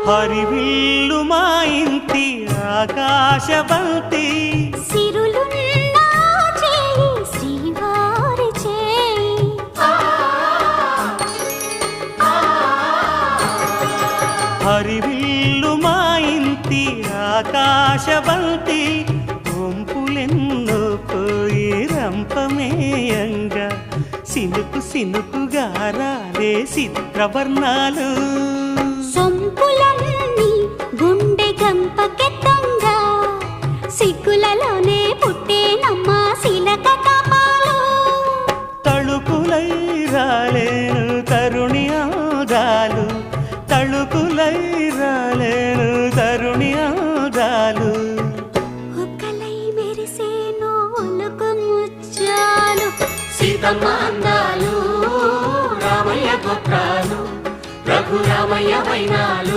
హరివిల్లు మా ఇంటి ఆకాశబంతి సిరులున్న చేయి శ్రీవారి చేయి హరివిల్లు మా ఇంటి ఆకాశబంతి వంపులెన్నో పోయి రంపమేయంగా సినుకు సినుకుగా రాలే చిత్రవర్ణాలు సొంపులన్నీ గుండె గంపకెత్తంగా సిగ్గులలోనే పుట్టేనమ్మ శిలక కపాలు తళుకులై రాలేను తరుణి ఆగాలు తళుకులై రాలేను తరుణి ఆగాలు ఒక్కలై మెరిసేను ఒలుకు ముచ్చాలు సీతమ్మ అందాలు రామయ్య గోత్రాలు రఘురామయ్య వైనాలు